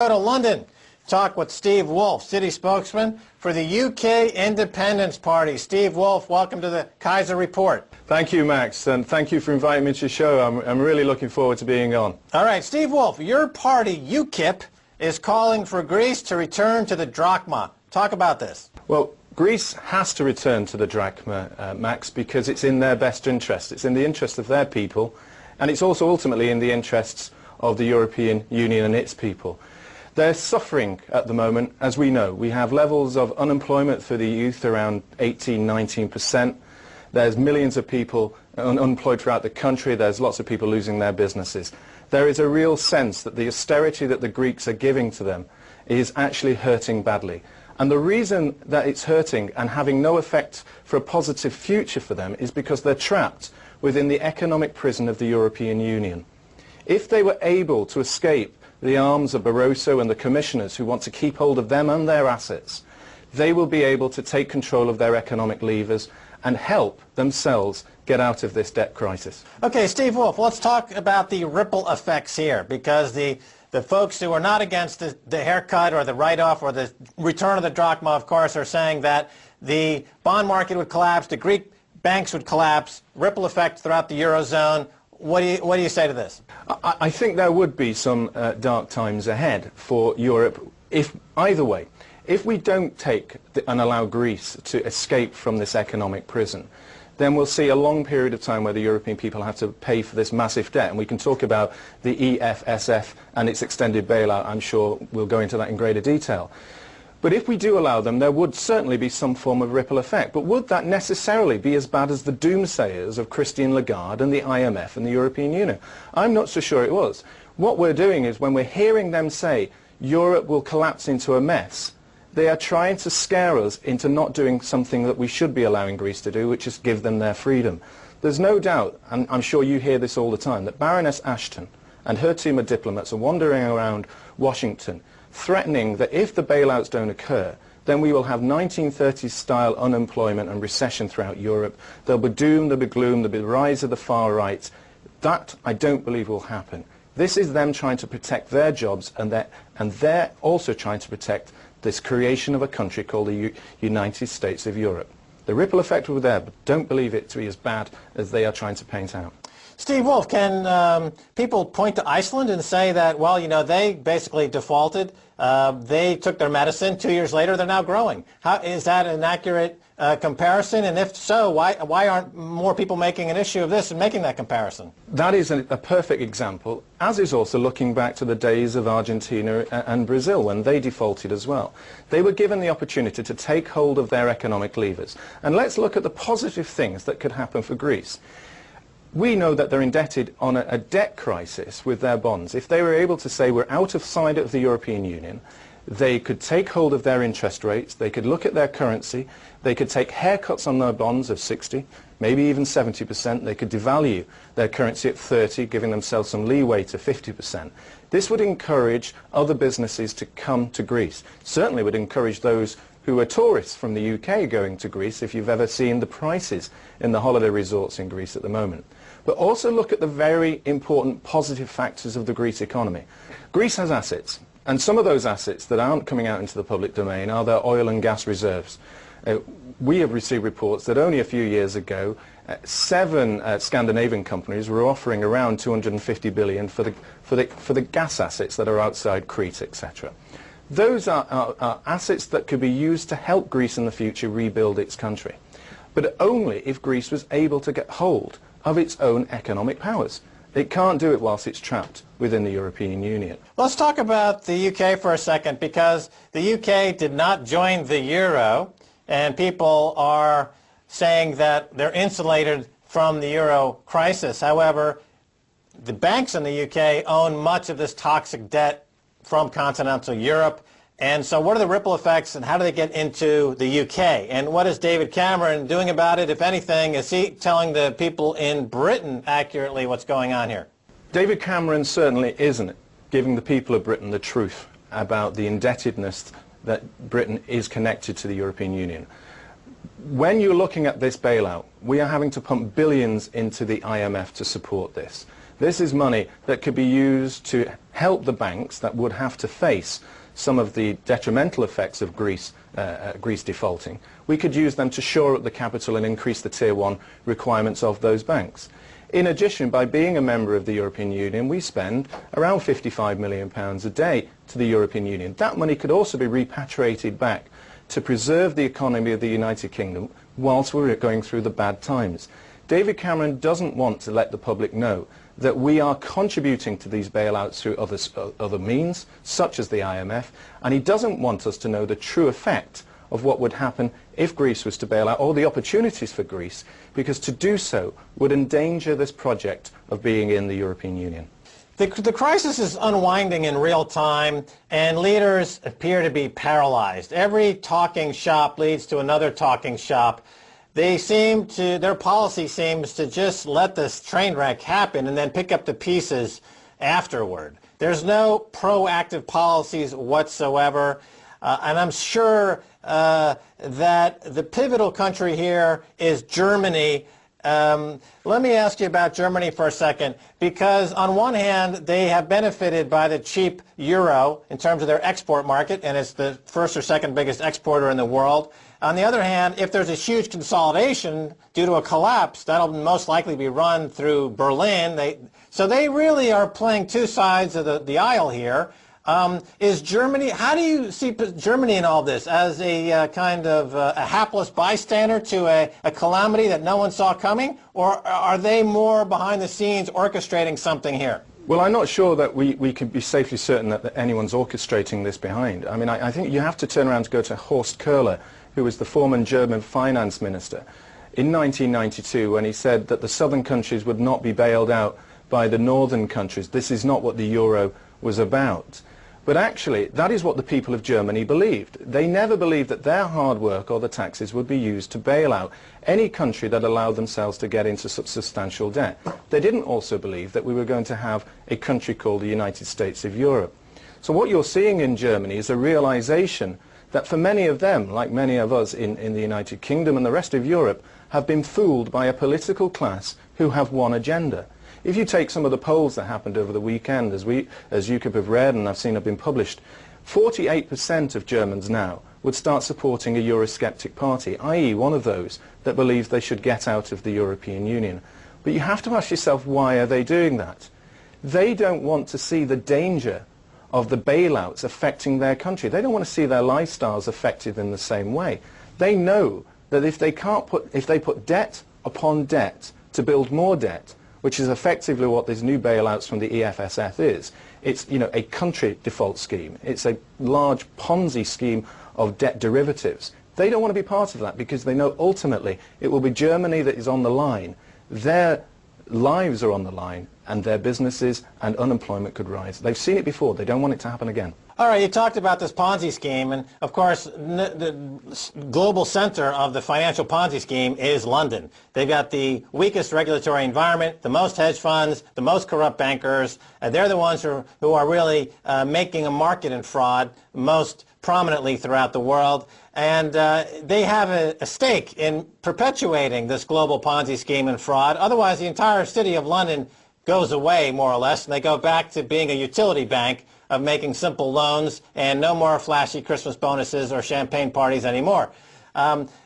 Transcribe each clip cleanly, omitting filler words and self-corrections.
Go to London, talk with Steve Woolfe, city spokesman for the UK Independence Party. Steve Woolfe, welcome to the Kaiser Report. Thank you, Max, and thank you for inviting me to your show. I'm really looking forward to being on. All right, Steve Woolfe, your party, UKIP, is calling for Greece to return to the Drachma. Talk about this. Well, Greece has to return to the Drachma, Max, because it's in their best interest. It's in the interest of their people, and it's also ultimately in the interests of the European Union and its people. They're suffering at the moment, as we know. We have levels of unemployment for the youth around 18–19%. There's millions of people unemployed throughout the country. There's lots of people losing their businesses. There is a real sense that the austerity that the Greeks are giving to them is actually hurting badly. And the reason that it's hurting and having no effect for a positive future for them is because they're trapped within the economic prison of the European Union. If they were able to escape the arms of Barroso and the commissioners who want to keep hold of them and their assets, they will be able to take control of their economic levers and help themselves get out of this debt crisis. Okay, Steve Woolfe, let's talk about the ripple effects here, because the folks who are not against the haircut or the write-off or the return of the drachma, of course, are saying that the bond market would collapse, the Greek banks would collapse, ripple effects throughout the Eurozone. What do you say to this? I think there would be some dark times ahead for Europe if, either way, if we don't take and allow Greece to escape from this economic prison, then we'll see a long period of time where the European people have to pay for this massive debt. And we can talk about the EFSF and its extended bailout. I'm sure we'll go into that in greater detail. But if we do allow them, there would certainly be some form of ripple effect. But would that necessarily be as bad as the doomsayers of Christine Lagarde and the IMF and the European Union? I'm not so sure it was. What we're doing is, when we're hearing them say Europe will collapse into a mess, they are trying to scare us into not doing something that we should be allowing Greece to do, which is give them their freedom. There's no doubt, and I'm sure you hear this all the time, that Baroness Ashton and her team of diplomats are wandering around Washington threatening that if the bailouts don't occur, then we will have 1930s-style unemployment and recession throughout Europe. There'll be doom, there'll be gloom, there'll be the rise of the far right. That, I don't believe, will happen. This is them trying to protect their jobs, and they're also trying to protect this creation of a country called the United States of Europe. The ripple effect will be there, but don't believe it to be as bad as they are trying to paint out. Steve Woolfe, can people point to Iceland and say that, well, you know, they basically defaulted, they took their medicine, 2 years later they're now growing? Is that an accurate comparison? And if so, why aren't more people making an issue of this and making that comparison? That is a perfect example, as is also looking back to the days of Argentina and Brazil when they defaulted as well. They were given the opportunity to take hold of their economic levers. And let's look at the positive things that could happen for Greece. We know that they're indebted on a debt crisis with their bonds. If they were able to say we're out of sight of the European Union, they could take hold of their interest rates, they could look at their currency, they could take haircuts on their bonds of 60, maybe even 70%, they could devalue their currency at 30, giving themselves some leeway to 50%. This would encourage other businesses to come to Greece. Certainly would encourage those who are tourists from the UK going to Greece, if you've ever seen the prices in the holiday resorts in Greece at the moment. But also look at the very important positive factors of the Greece economy. Greece has assets, and some of those assets that aren't coming out into the public domain are their oil and gas reserves. We have received reports that only a few years ago, 7 Scandinavian companies were offering around 250 billion for the gas assets that are outside Crete, etc. Those are assets that could be used to help Greece in the future rebuild its country, but only if Greece was able to get hold of its own economic powers. It can't do it whilst it's trapped within the European Union. Let's talk about the UK for a second, because the UK did not join the euro, and people are saying that they're insulated from the euro crisis. However, the banks in the UK own much of this toxic debt from continental Europe. And so what are the ripple effects, and how do they get into the UK? And what is David Cameron doing about it, if anything? Is he telling the people in Britain accurately what's going on here? David Cameron certainly isn't giving the people of Britain the truth about the indebtedness that Britain is connected to the European Union. When you're looking at this bailout, we are having to pump billions into the IMF to support this. This is money that could be used to help the banks that would have to face some of the detrimental effects of Greece defaulting. We could use them to shore up the capital and increase the Tier 1 requirements of those banks. In addition, by being a member of the European Union, we spend around £55 million a day to the European Union. That money could also be repatriated back to preserve the economy of the United Kingdom whilst we're going through the bad times. David Cameron doesn't want to let the public know that we are contributing to these bailouts through other means, such as the IMF, and he doesn't want us to know the true effect of what would happen if Greece was to bail out, or the opportunities for Greece, because to do so would endanger this project of being in the European Union. The crisis is unwinding in real time, and leaders appear to be paralyzed. Every talking shop leads to another talking shop. Their policy seems to just let this train wreck happen and then pick up the pieces afterward. There's no proactive policies whatsoever, and I'm sure that the pivotal country here is Germany. Let me ask you about Germany for a second, because on one hand they have benefited by the cheap euro in terms of their export market, and it's the first or second biggest exporter in the world. On the other hand, if there's a huge consolidation due to a collapse, that'll most likely be run through Berlin. So they really are playing two sides of the aisle here. Is Germany, how do you see Germany in all this? As a kind of a hapless bystander to a calamity that no one saw coming? Or are they more behind the scenes orchestrating something here? Well, I'm not sure that we can be safely certain that anyone's orchestrating this behind. I mean, I think you have to turn around to go to Horst Köhler, who was the former German finance minister, in 1992, when he said that the southern countries would not be bailed out by the northern countries. This is not what the euro was about. But actually, that is what the people of Germany believed. They never believed that their hard work or the taxes would be used to bail out any country that allowed themselves to get into such substantial debt. They didn't also believe that we were going to have a country called the United States of Europe. So what you're seeing in Germany is a realization that for many of them, like many of us in the United Kingdom and the rest of Europe, have been fooled by a political class who have one agenda. If you take some of the polls that happened over the weekend, as UKIP have read and I've seen have been published, 48% of Germans now would start supporting a Eurosceptic party, i.e. one of those that believes they should get out of the European Union. But you have to ask yourself, why are they doing that? They don't want to see the danger of the bailouts affecting their country. They don't want to see their lifestyles affected in the same way. They know that if they put debt upon debt to build more debt, which is effectively what these new bailouts from the EFSF is, it's a country default scheme. It's a large Ponzi scheme of debt derivatives. They don't want to be part of that because they know ultimately it will be Germany that is on the line. Their lives are on the line, and their businesses and unemployment could rise. They've seen it before. They don't want it to happen again. All right, you talked about this Ponzi scheme, and of course the global center of the financial Ponzi scheme is London. They've got the weakest regulatory environment, the most hedge funds, the most corrupt bankers, and they're the ones who are really making a market in fraud most prominently throughout the world. And they have a stake in perpetuating this global Ponzi scheme and fraud. Otherwise, the entire city of London goes away, more or less, and they go back to being a utility bank of making simple loans and no more flashy Christmas bonuses or champagne parties anymore.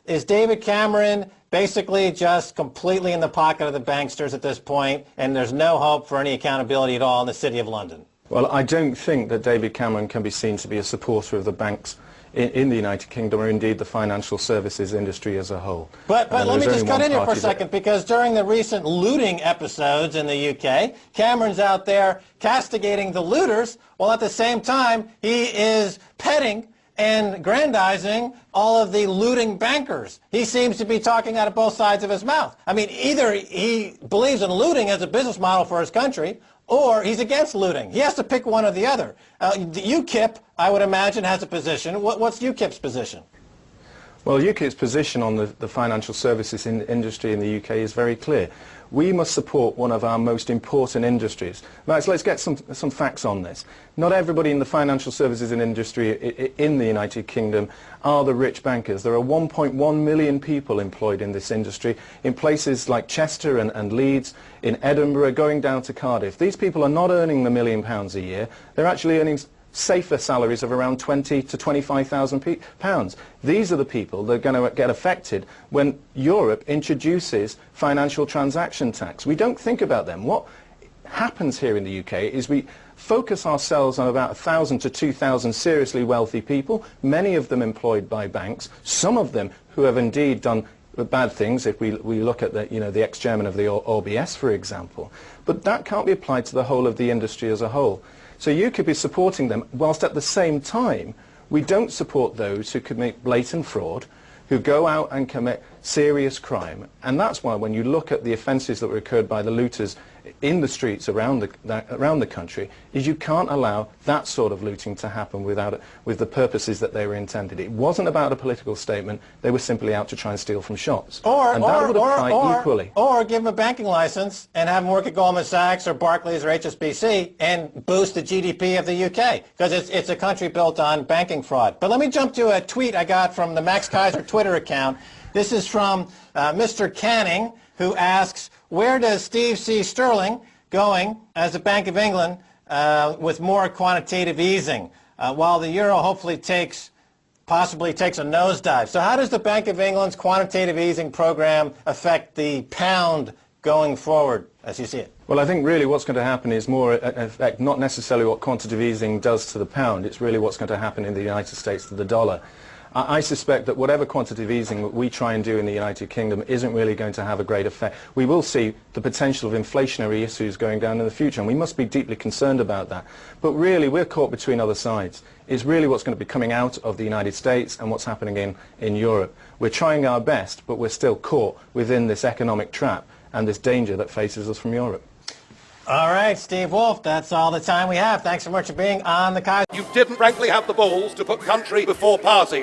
Is David Cameron basically just completely in the pocket of the banksters at this point, and there's no hope for any accountability at all in the City of London? Well, I don't think that David Cameron can be seen to be a supporter of the banks in the United Kingdom, or indeed the financial services industry as a whole. But let me just cut in here for a second, because during the recent looting episodes in the UK, Cameron's out there castigating the looters, while at the same time he is petting and aggrandizing all of the looting bankers. He seems to be talking out of both sides of his mouth. I mean, either he believes in looting as a business model for his country, or he's against looting. He has to pick one or the other. The UKIP, I would imagine, has a position. What's UKIP's position? Well, UKIP's position on the financial services industry in the UK is very clear. We must support one of our most important industries. Right, so let's get some facts on this. Not everybody in the financial services industry in the United Kingdom are the rich bankers. There are 1.1 million people employed in this industry in places like Chester and Leeds, in Edinburgh, going down to Cardiff. These people are not earning the £1 million a year. They're actually earning safer salaries of around £20,000 to £25,000. These are the people that are going to get affected when Europe introduces financial transaction tax. We don't think about them. What happens here in the UK is we focus ourselves on about 1,000 to 2,000 seriously wealthy people, many of them employed by banks, some of them who have indeed done bad things, if we look at the ex-chairman of the OBS, for example. But that can't be applied to the whole of the industry as a whole. So UKIP is supporting them, whilst at the same time we don't support those who commit blatant fraud, who go out and commit serious crime. And that's why when you look at the offences that were occurred by the looters in the streets around the country, is you can't allow that sort of looting to happen with the purposes that they were intended. It wasn't about a political statement. They were simply out to try and steal from shops. And that would apply equally. Or give them a banking license and have them work at Goldman Sachs or Barclays or HSBC and boost the GDP of the UK, because it's a country built on banking fraud. But let me jump to a tweet I got from the Max Kaiser Twitter account. This is from Mr. Canning, who asks, where does Steve C. Sterling going as the Bank of England with more quantitative easing, while the euro hopefully possibly takes a nosedive? So how does the Bank of England's quantitative easing program affect the pound going forward, as you see it? Well, I think really what's going to happen is more affect not necessarily what quantitative easing does to the pound. It's really what's going to happen in the United States to the dollar. I suspect that whatever quantitative easing that we try and do in the United Kingdom isn't really going to have a great effect. We will see the potential of inflationary issues going down in the future, and we must be deeply concerned about that. But really, we're caught between other sides. It's really what's going to be coming out of the United States and what's happening in Europe. We're trying our best, but we're still caught within this economic trap and this danger that faces us from Europe. All right, Steve Woolfe, that's all the time we have. Thanks so much for being on the Kaiser. You didn't frankly have the balls to put country before party.